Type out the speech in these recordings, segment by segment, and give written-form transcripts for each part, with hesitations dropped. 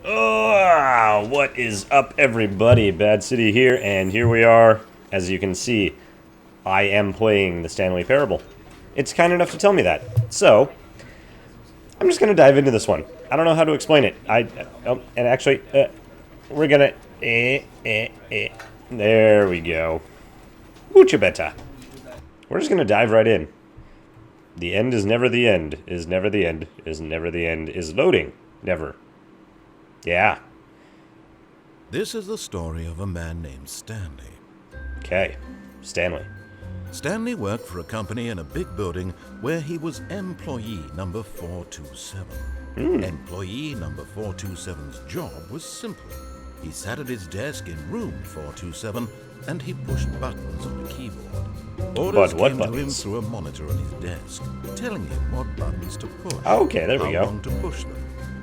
Oh, what is up, everybody? Bad City here, and here we are. As you can see, I am playing the Stanley Parable. It's kind enough to tell me that. So, I'm just going to dive into this one. I don't know how to explain it. And actually, we're going to... There we go. Mucha beta. We're just going to dive right in. The end is never the end, is never the end, is never the end, is loading. Never. Yeah. This is the story of a man named Stanley. Okay. Stanley. Stanley worked for a company in a big building where he was employee number 427. Employee number 427's job was simple. He sat at his desk in room 427 and he pushed buttons on a keyboard. Orders came to him through a monitor on his desk, telling him what buttons to push, okay, there we go. how long to push them,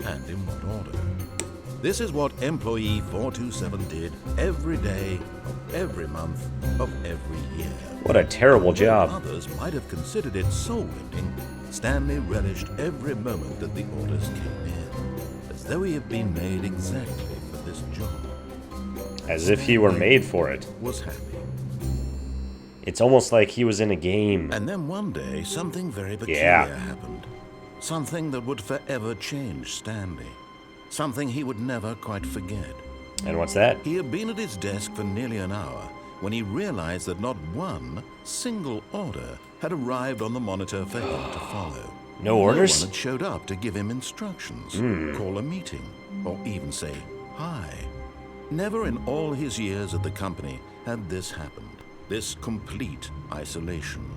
and in what order. This is what employee 427 did every day of every month of every year. What a terrible job. Others might have considered it soul-rending, Stanley relished every moment that the orders came in, as though he had been made exactly for this job. As if he were made for it. Was happy. It's almost like he was in a game. And then one day, something very peculiar happened. Something that would forever change Stanley. Something he would never quite forget. And what's that? He had been at his desk for nearly an hour when he realized that not one single order had arrived on the monitor for him to follow. No orders? No one had showed up to give him instructions, call a meeting, or even say hi. Never in all his years at the company had this happened. This complete isolation.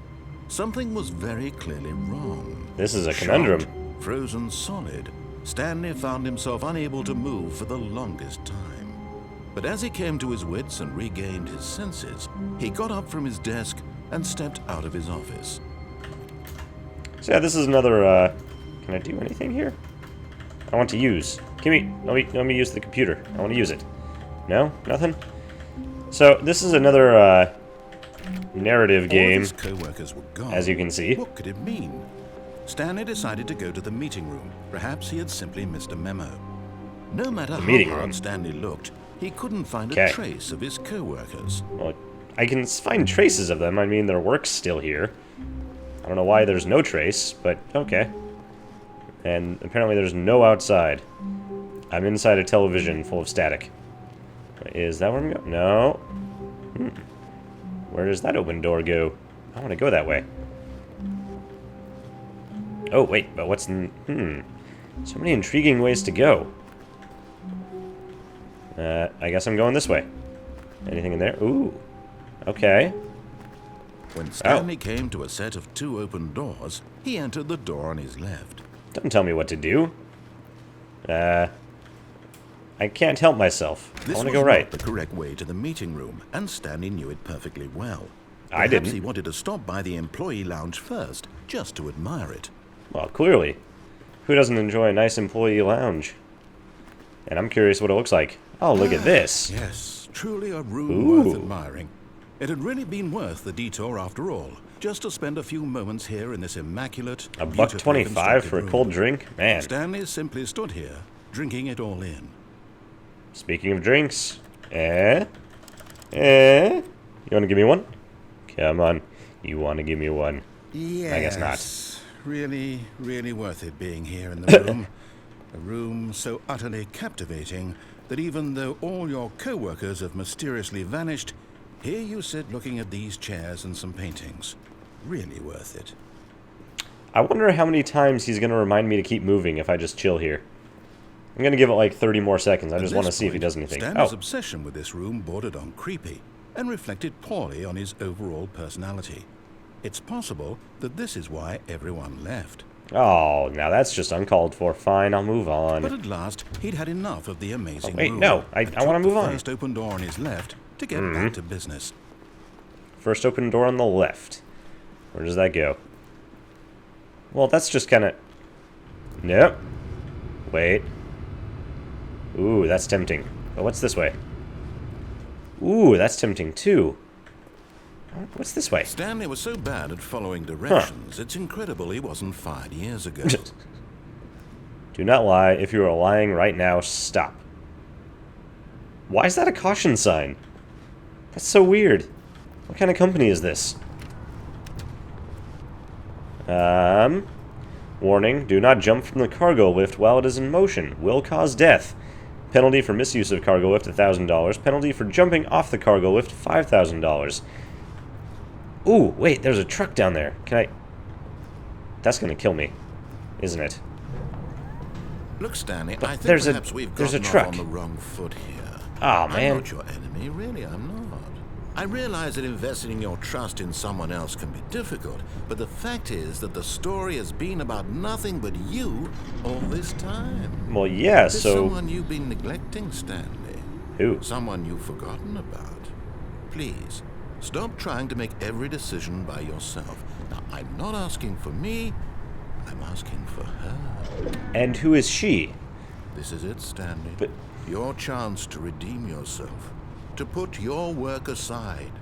Something was very clearly wrong. This is a conundrum. Shocked, frozen solid, Stanley found himself unable to move for the longest time. But as he came to his wits and regained his senses, he got up from his desk and stepped out of his office. So yeah, this is another, can I do anything here? I want to use. Let me use the computer. I want to use it. No? Nothing? So, this is another, narrative game, All his co-workers were gone. as you can see. What could it mean? Stanley decided to go to the meeting room. Perhaps he had simply missed a memo. No matter how hard Stanley looked, he couldn't find a trace of his co-workers. Well, I can find traces of them. I mean, their work's still here. I don't know why there's no trace, but okay. And apparently there's no outside. I'm inside a television full of static. Is that where I'm going? No. Where does that open door go? I want to go that way. Oh, wait, but what's in... So many intriguing ways to go. I guess I'm going this way. Anything in there? Ooh. Okay. When Stanley came to a set of two open doors, he entered the door on his left. Don't tell me what to do. I can't help myself. I want to go right. This was not the correct way to the meeting room, and Stanley knew it perfectly well. I didn't. Perhaps he wanted to stop by the employee lounge first, just to admire it. Well, clearly. Who doesn't enjoy a nice employee lounge? And I'm curious what it looks like. Oh, look at this. Yes, truly a room worth admiring. It had really been worth the detour after all, just to spend a few moments here in this immaculate, $1.25 for a cold drink? Man. Stanley simply stood here, drinking it all in. Speaking of drinks. You want to give me one? Come on. You want to give me one? Yes. I guess not. Really, really worth it being here in the room. A room so utterly captivating that even though all your co-workers have mysteriously vanished, here you sit looking at these chairs and some paintings. Really worth it. I wonder how many times he's going to remind me to keep moving if I just chill here. I'm going to give it like 30 more seconds. I just want to see if he does anything. Stanley's obsession with this room bordered on creepy and reflected poorly on his overall personality. It's possible that this is why everyone left. Oh, now that's just uncalled for. Fine, I'll move on. But at last, he'd had enough of the amazing wait, room. no. I want to move on. First open door on his left to get back to business. First open door on the left. Where does that go? Well, that's just kind of... Nope. Wait. Ooh, that's tempting. But what's this way? Ooh, that's tempting too. What's this way? Stanley was so bad at following directions, it's incredible he wasn't fired years ago. Do not lie. If you are lying right now, stop. Why is that a caution sign? That's so weird. What kind of company is this? Warning, do not jump from the cargo lift while it is in motion. Will cause death. Penalty for misuse of cargo lift, $1,000. Penalty for jumping off the cargo lift, $5,000. Ooh, wait, there's a truck down there. Can I... That's gonna kill me, isn't it? Look, Stanley, But I think there's perhaps a we've there's a gotten truck. off on the wrong foot here. Aw, I'm man. not your enemy, really, I'm not. I realize that investing your trust in someone else can be difficult, but the fact is that the story has been about nothing but you all this time. Well, yeah, There's so... someone you've been neglecting, Stanley. Who? Someone you've forgotten about. Please, stop trying to make every decision by yourself. Now, I'm not asking for me, I'm asking for her. And who is she? This is it, Stanley. But- Your chance to redeem yourself, to put your work aside,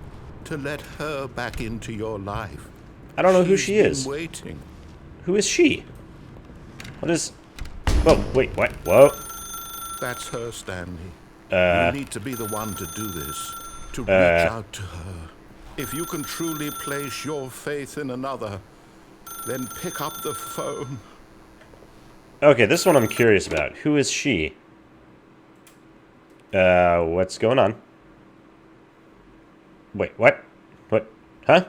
to let her back into your life. I don't know who She's she been is. Waiting. Who is she? What is... Whoa, wait, what? Whoa. That's her, Stanley. You need to be the one to do this, to reach out to her. If you can truly place your faith in another, then pick up the phone. Okay, this one I'm curious about. Who is she? What's going on? Wait, what? What? Huh?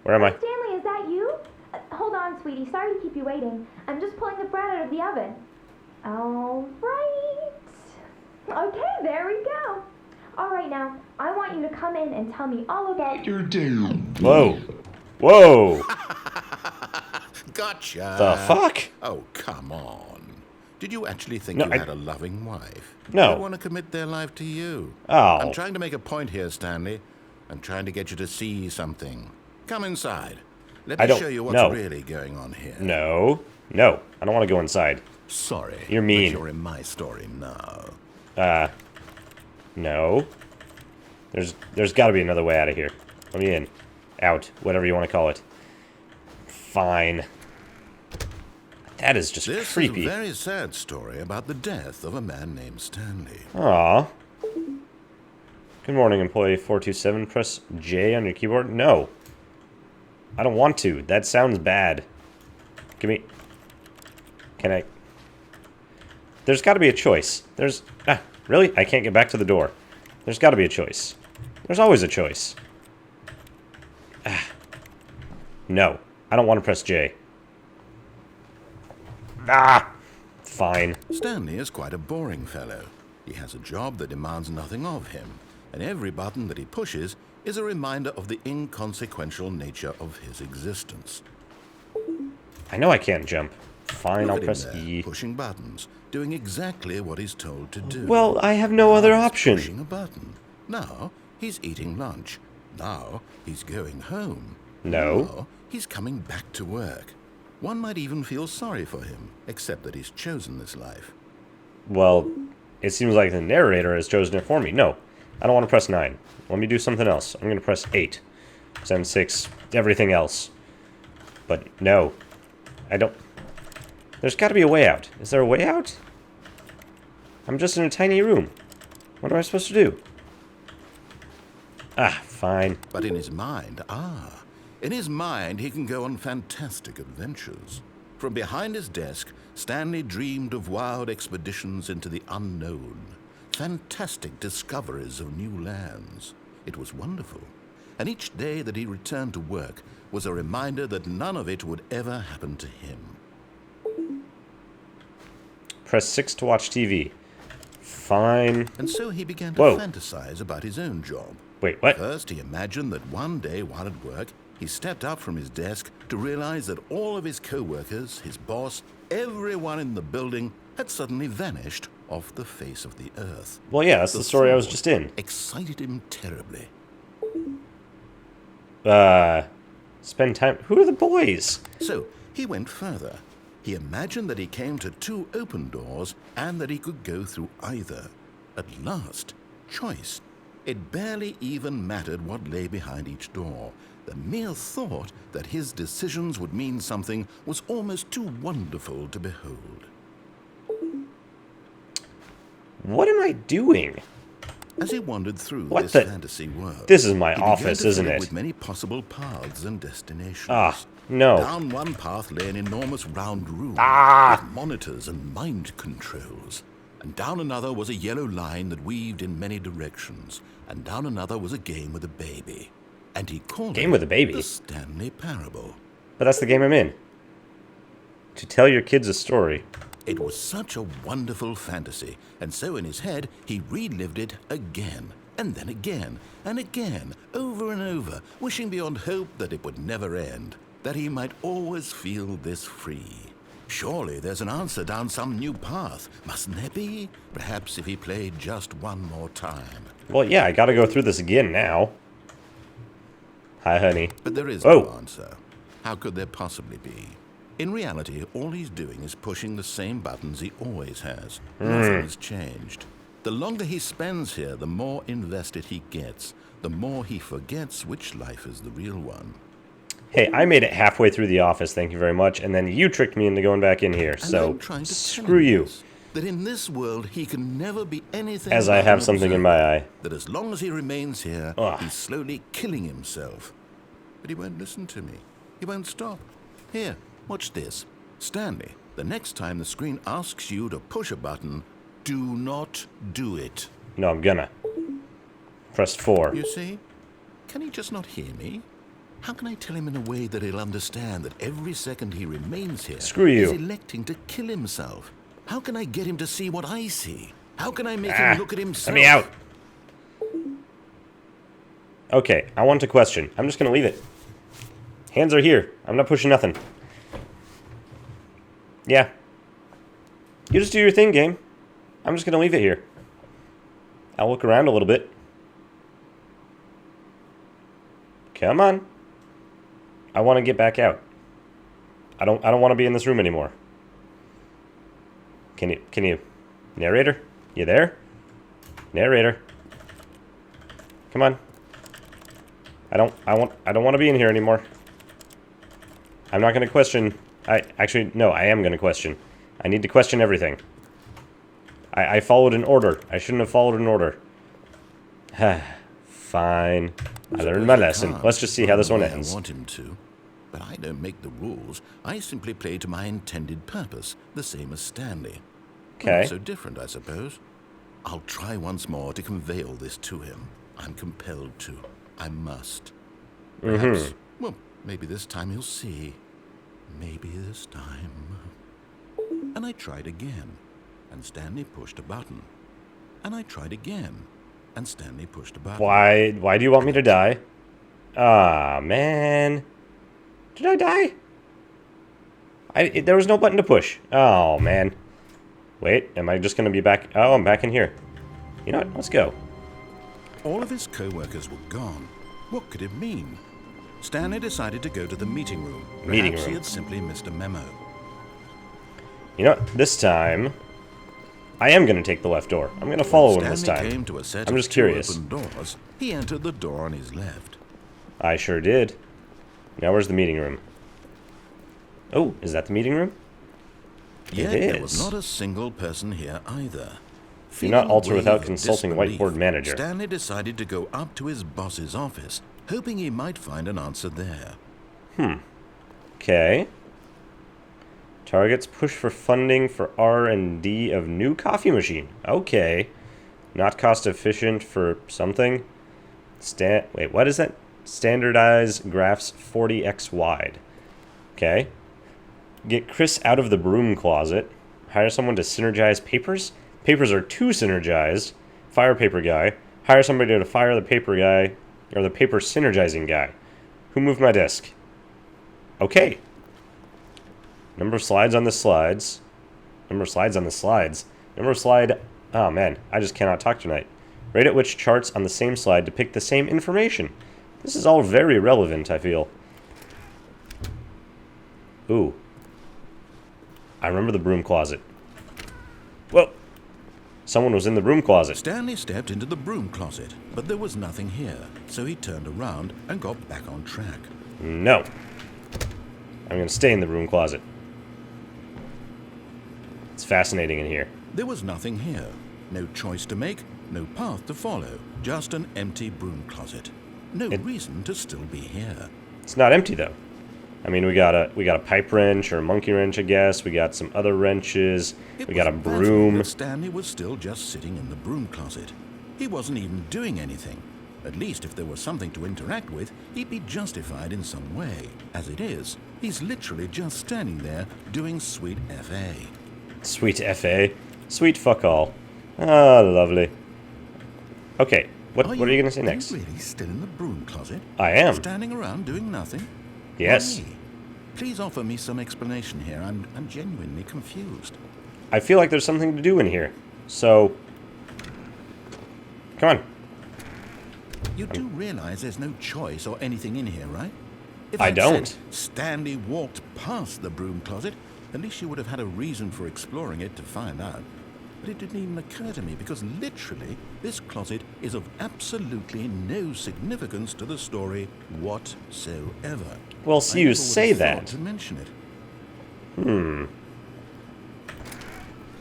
Where am I? Stanley, is that you? Hold on, sweetie. Sorry to keep you waiting. I'm just pulling the bread out of the oven. All right. Okay, there we go. All right, now, I want you to come in and tell me all about... You're down. Whoa. Whoa. Gotcha. The fuck? Oh, come on. Did you actually think No, you I- had a loving wife? No. They want to commit their life to you. Oh. I'm trying to make a point here, Stanley. I'm trying to get you to see something. Come inside. Let I me don't- show you what's no. really going on here. No. No. I don't want to go inside. Sorry. You're mean. But you're in my story now. No. There's got to be another way out of here. Let me in. Out. Whatever you want to call it. Fine. That is just This creepy. is a very sad story about the death of a man named Stanley. Aw. Good morning, employee 427. Press J on your keyboard. No. I don't want to. That sounds bad. Give me... Can I... There's got to be a choice. There's... really? I can't get back to the door. There's got to be a choice. There's always a choice. No. I don't want to press J. Fine. Stanley is quite a boring fellow. He has a job that demands nothing of him, and every button that he pushes is a reminder of the inconsequential nature of his existence. I know I can't jump. Fine, Look I'll at him press there, E. pushing buttons, doing exactly what he's told to do. Well, I have no other Now he's option. Pushing a button. Now he's eating lunch. Now he's going home. No. Now he's coming back to work. One might even feel sorry for him, except that he's chosen this life. Well, it seems like the narrator has chosen it for me. No, I don't want to press 9. Let me do something else. I'm going to press 8. 7, 6, everything else. But no, I don't... There's got to be a way out. Is there a way out? I'm just in a tiny room. What am I supposed to do? Fine. But in his mind, in his mind he can go on fantastic adventures. From behind his desk, Stanley dreamed of wild expeditions into the unknown, fantastic discoveries of new lands. It was wonderful, and each day that he returned to work was a reminder that none of it would ever happen to him. Press 6 to watch TV. Fine. And so he began to Whoa. fantasize about his own job. Wait, what? First, he imagined that one day while at work, he stepped up from his desk to realize that all of his co-workers, his boss, everyone in the building had suddenly vanished off the face of the earth. Well, yeah, that's the story I was thought just in. Excited him terribly. Spend time... Who are the boys? So he went further. He imagined that he came to 2 open doors and that he could go through either. At last, choice. It barely even mattered what lay behind each door. The mere thought that his decisions would mean something was almost too wonderful to behold. What am I doing? As he wandered through What this the- fantasy world, This is my he began office, to isn't fill it? with many possible paths and destinations. Ah, no. Down one path lay an enormous round room with monitors and mind controls. And down another was a yellow line that weaved in many directions. And down another was a game with a baby. And he called Game it with a baby? the Stanley Parable. But that's the game I'm in. To tell your kids a story. It was such a wonderful fantasy, and so in his head he relived it again, and then again, and again, over and over, wishing beyond hope that it would never end, that he might always feel this free. Surely there's an answer down some new path, mustn't there be? Perhaps if he played just one more time. Well, yeah, I gotta go through this again now. Hi, honey. But there is Oh. no answer. How could there possibly be? In reality, all he's doing is pushing the same buttons he always has. Nothing has changed. The longer he spends here, the more invested he gets. The more he forgets which life is the real one. Hey, I made it halfway through the office, thank you very much, and then you tricked me into going back in here, And so I'm trying to tell screw him you. this, that in this world he can never be anything As I but have an something in observer. my eye. That as long as he remains here, Ugh. he's slowly killing himself. But he won't listen to me. He won't stop. Here, watch this. Stanley, the next time the screen asks you to push a button, do not do it. No, I'm gonna. Press 4. You see? Can he just not hear me? How can I tell him in a way that he'll understand that every second he remains here, Screw you. he's electing to kill himself? How can I get him to see what I see? How can I make him look at himself? Let me out. Okay, I want to question. I'm just gonna leave it. Hands are here. I'm not pushing nothing. Yeah. You just do your thing, game. I'm just gonna leave it here. I'll look around a little bit. Come on. I want to get back out. I don't want to be in this room anymore. Can you narrator? You there? Narrator. Come on. I don't want to be in here anymore. I'm not going to question. No, I am going to question. I need to question everything. I followed an order. I shouldn't have followed an order. Fine. I learned my lesson. Let's just see how this one ends. I want him to, but I don't make the rules. I simply play to my intended purpose, the same as Stanley. Okay. Not so different, I suppose. I'll try once more to convey all this to him. I'm compelled to. I must. Perhaps, well, maybe this time he'll see. Maybe this time. And I tried again, and Stanley pushed a button. And I tried again, and Stanley pushed a button. Why do you want me to die? Ah, man. Did I die? There was no button to push. Oh, man. Wait, am I just going to be back? Oh, I'm back in here. You know what? Let's go. All of his co-workers were gone. What could it mean? Stanley decided to go to the meeting room. Perhaps he had simply missed a memo. You know what? This time, I am going to take the left door. I'm going to follow him this Stanley time. came to a set I'm of just two curious. open doors. He entered the door on his left. I sure did. Now where's the meeting room? Oh, is that the meeting room? Yet It there was is. not a single person here either. Do not Feeling alter a without wave of consulting disbelief, whiteboard manager. Stanley decided to go up to his boss's office, hoping he might find an answer there. Okay. Targets push for funding for R&D of new coffee machine. Okay. Not cost efficient for something. Wait, what is that? Standardize graphs 40x wide. Okay. Get Chris out of the broom closet. Hire someone to synergize papers. Papers are too synergized. Fire paper guy. Hire somebody to fire the paper guy, or the paper synergizing guy. Who moved my desk? Okay. Number of slides on the slides. Number of slides on the slides. Number of slide... Oh, man. I just cannot talk tonight. Rate at which charts on the same slide depict the same information. This is all very relevant, I feel. Ooh. I remember the broom closet. Whoa. Someone was in the broom closet. Stanley stepped into the broom closet, but there was nothing here, so he turned around and got back on track. No. I'm going to stay in the broom closet. It's fascinating in here. There was nothing here. No choice to make, no path to follow, just an empty broom closet. No reason to still be here. It's not empty, though. I mean, we got a pipe wrench or a monkey wrench, I guess. We got some other wrenches. We got a broom. That Stanley was still just sitting in the broom closet. He wasn't even doing anything. At least if there was something to interact with, he'd be justified in some way. As it is, he's literally just standing there doing sweet F.A. Sweet F.A. Sweet fuck all. Ah, lovely. Okay, what are you going to say next? Are you really still in the broom closet? I am. Standing around doing nothing? Yes. Why? Please offer me some explanation here. I'm genuinely confused. I feel like there's something to do in here. So, come on. You do realize there's no choice or anything in here, right? If I I'd don't. said Stanley walked past the broom closet, at least you would have had a reason for exploring it to find out. But it didn't even occur to me because literally this closet is of absolutely no significance to the story whatsoever. Well, see, you say that. To mention it.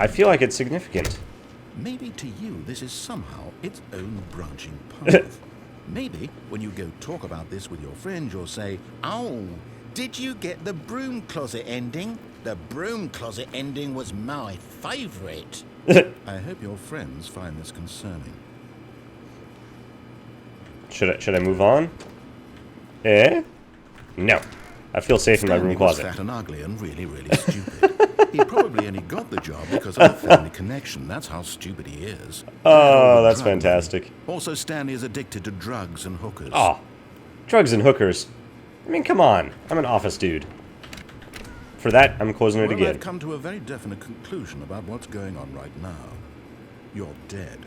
I feel like it's significant. Maybe to you this is somehow its own branching path. Maybe when you go talk about this with your friends, you'll say, "Oh, did you get the broom closet ending? The broom closet ending was my favorite." I hope your friends find this concerning. Should I move on? Eh? No. I feel safe in my room closet. Stanley was fat and ugly and really, really stupid. He probably only got the job because of a family connection. That's how stupid he is. Oh, that's fantastic. Also, Stanley is addicted to drugs and hookers. Oh, drugs and hookers. I mean, come on. I'm an office dude. For that, I'm closing it Well, again. I've come to a very definite conclusion about what's going on right now. You're dead.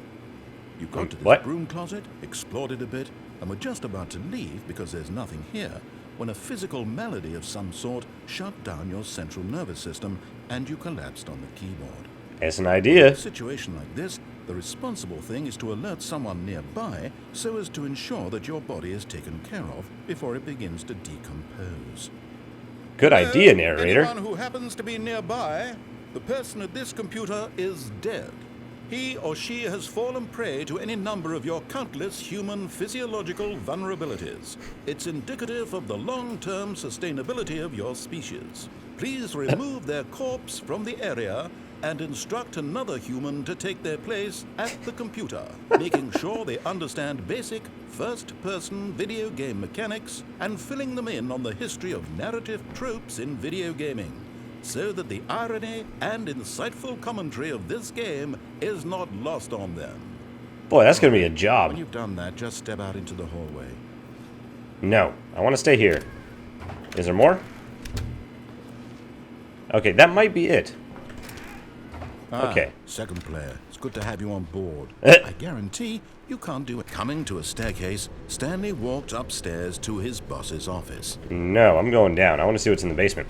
You got to this broom closet, explored it a bit, and were just about to leave because there's nothing here, when a physical malady of some sort shut down your central nervous system and you collapsed on the keyboard. It's an idea. In a situation like this, the responsible thing is to alert someone nearby so as to ensure that your body is taken care of before it begins to decompose. Good idea, narrator. Anyone who happens to be nearby, the person at this computer is dead. He or she has fallen prey to any number of your countless human physiological vulnerabilities. It's indicative of the long-term sustainability of your species. Please remove their corpse from the area and instruct another human to take their place at the computer, making sure they understand basic first-person video game mechanics and filling them in on the history of narrative tropes in video gaming, so that the irony and insightful commentary of this game is not lost on them. Boy, that's going to be a job. When you've done that, just step out into the hallway. No, I want to stay here. Is there more? Okay, that might be it. Okay. Second player, it's good to have you on board. I guarantee you can't do it. Coming to a staircase, Stanley walked upstairs to his boss's office. No, I'm going down. I want to see what's in the basement.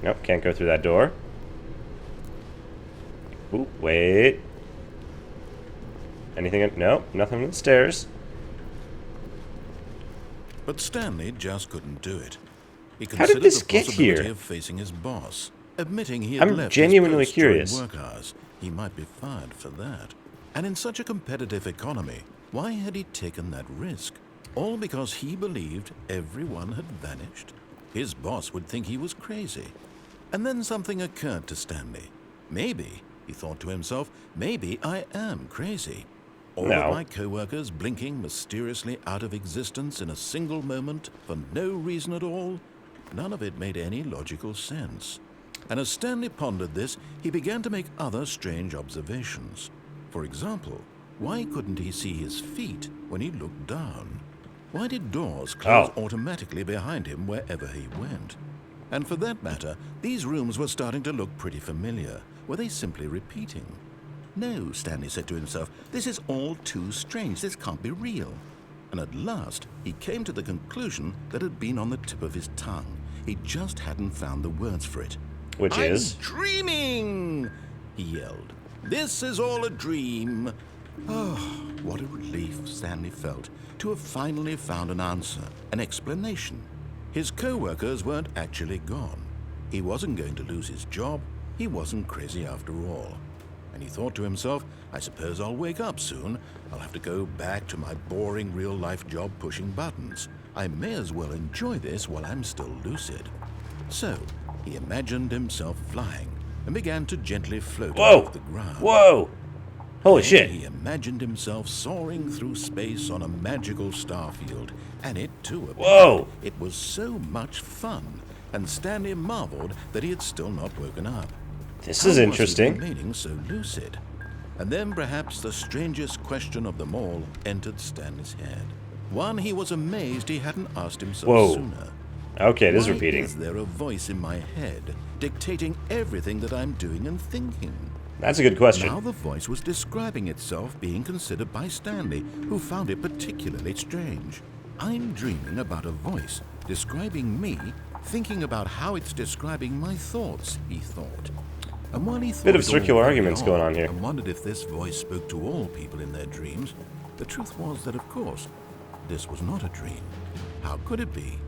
Nope, can't go through that door. Ooh, wait. Anything? No, nothing on the stairs. But Stanley just couldn't do it. He How did this get possibility here? of facing his boss, admitting he had I'm left genuinely his post during curious. work hours. He might be fired for that. And in such a competitive economy, why had he taken that risk? All because he believed everyone had vanished? His boss would think he was crazy. And then something occurred to Stanley. Maybe, he thought to himself, maybe I am crazy. All of my co-workers blinking mysteriously out of existence in a single moment for no reason at all? None of it made any logical sense. And as Stanley pondered this, he began to make other strange observations. For example, why couldn't he see his feet when he looked down? Why did doors close automatically behind him wherever he went? And for that matter, these rooms were starting to look pretty familiar. Were they simply repeating? No, Stanley said to himself, this is all too strange. This can't be real. And at last, he came to the conclusion that had been on the tip of his tongue. He just hadn't found the words for it. Which is? I'm dreaming! He yelled. This is all a dream. Oh, what a relief Stanley felt to have finally found an answer, an explanation. His co-workers weren't actually gone. He wasn't going to lose his job. He wasn't crazy after all. and he thought to himself, I suppose I'll wake up soon. I'll have to go back to my boring real-life job pushing buttons. I may as well enjoy this while I'm still lucid. So, he imagined himself flying and began to gently float Whoa! off the ground. Whoa! Holy Then shit. He imagined himself soaring through space on a magical starfield, and it too appeared. Whoa! It was so much fun, and Stanley marveled that he had still not woken up. This How is was he interesting. remaining so lucid? And then perhaps the strangest question of them all entered Stanley's head. One he was amazed he hadn't asked himself Whoa. sooner. Okay, it is Why repeating. is there a voice in my head dictating everything that I'm doing and thinking? That's a good question. Now the voice was describing itself being considered by Stanley, who found it particularly strange. I'm dreaming about a voice describing me, thinking about how it's describing my thoughts, he thought. And while he thought Bit of it all circular very arguments going on here. and wondered if this voice spoke to all people in their dreams, the truth was that, of course, this was not a dream. How could it be?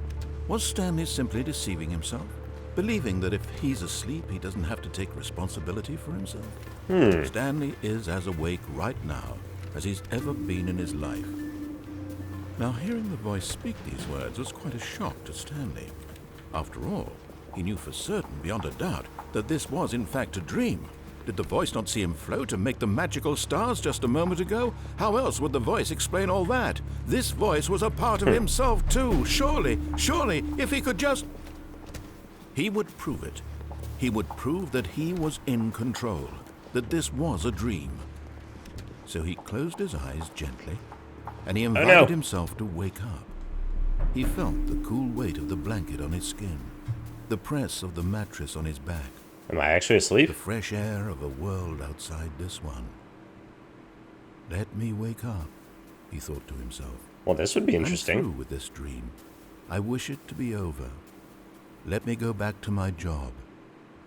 Was Stanley simply deceiving himself? Believing that if he's asleep, he doesn't have to take responsibility for himself? Stanley is as awake right now as he's ever been in his life. Now, hearing the voice speak these words was quite a shock to Stanley. After all, he knew for certain, beyond a doubt, that this was in fact a dream. Did the voice not see him float and make the magical stars just a moment ago? How else would the voice explain all that? This voice was a part of himself too. Surely, if he could just... He would prove it. He would prove that he was in control, that this was a dream. So he closed his eyes gently, and he invited himself to wake up. He felt the cool weight of the blanket on his skin, the press of the mattress on his back, Am I actually asleep? the fresh air of a world outside this one. Let me wake up, he thought to himself. Well, this would be I'm interesting. through with this dream. I wish it to be over. Let me go back to my job.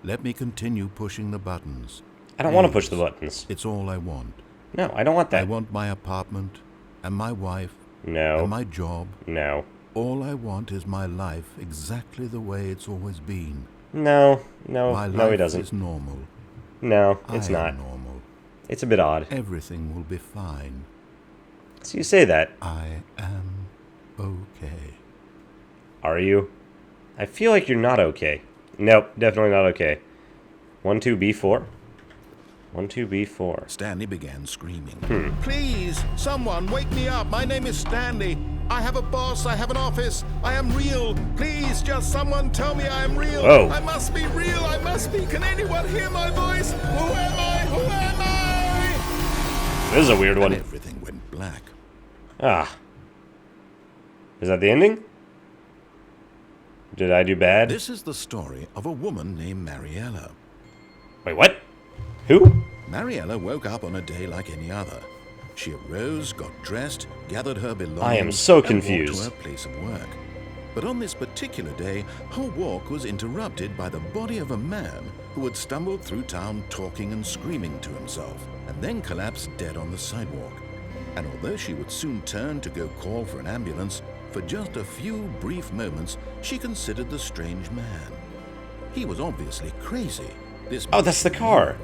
Let me continue pushing the buttons. I don't want to Please. push the buttons. It's all I want. No, I don't want I that. want my apartment, and my wife, No. and my job. No. All I want is my life exactly the way it's always been. No. No. My No, he life doesn't. is normal. No, it's I not. am normal. It's a bit odd. Everything will be fine. So you say that. I am okay. Are you? I feel like you're not okay. Nope, definitely not okay. 12B4. 12B4. Stanley began screaming. Please, someone, wake me up. My name is Stanley. I have a boss. I have an office. I am real. Please, just someone tell me I am real. Whoa. I must be real. I must be. Can anyone hear my voice? Who am I? Who am I? This is a weird And one. everything went black. Ah. Is that the ending? Did I do bad? This is the story of a woman named Mariella. Wait, what? Who? Mariella woke up on a day like any other. She arose, got dressed, gathered her belongings, I am so and confused. walked to her place of work. But on this particular day, her walk was interrupted by the body of a man who had stumbled through town talking and screaming to himself, and then collapsed dead on the sidewalk. And although she would soon turn to go call for an ambulance, for just a few brief moments, she considered the strange man. He was obviously crazy. This Oh, that's the car.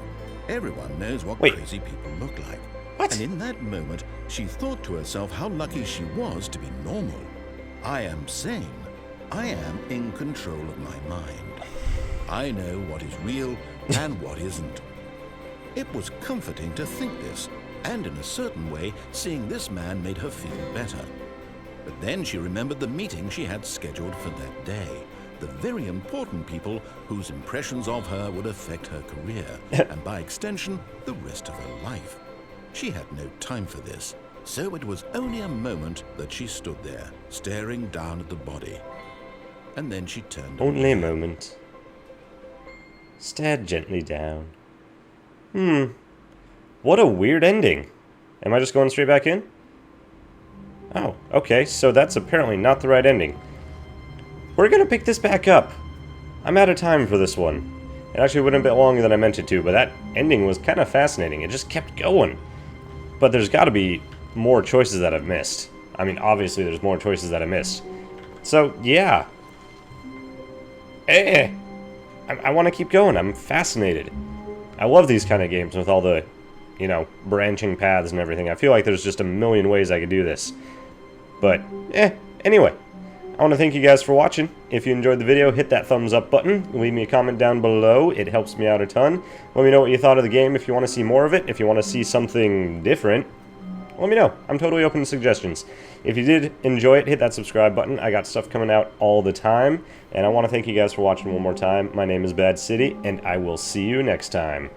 Everyone knows what Wait. crazy people look like. What? And in that moment, she thought to herself how lucky she was to be normal. I am sane. I am in control of my mind. I know what is real and what isn't. It was comforting to think this, and in a certain way, seeing this man made her feel better. But then she remembered the meeting she had scheduled for that day. The very important people whose impressions of her would affect her career, and by extension, the rest of her life. She had no time for this, so it was only a moment that she stood there, staring down at the body. And then she turned Only a away. moment. Stared gently down. What a weird ending. Am I just going straight back in? Oh, okay, so that's apparently not the right ending. We're gonna pick this back up. I'm out of time for this one. It actually went a bit longer than I meant it to, but that ending was kind of fascinating. It just kept going. But there's got to be more choices that I've missed. I mean, obviously there's more choices that I missed. So, yeah. I want to keep going. I'm fascinated. I love these kind of games with all the, you know, branching paths and everything. I feel like there's just a million ways I could do this. But, anyway. I want to thank you guys for watching. If you enjoyed the video, hit that thumbs up button. Leave me a comment down below. It helps me out a ton. Let me know what you thought of the game if you want to see more of it. If you want to see something different, let me know. I'm totally open to suggestions. If you did enjoy it, hit that subscribe button. I got stuff coming out all the time. And I want to thank you guys for watching one more time. My name is badcity, and I will see you next time.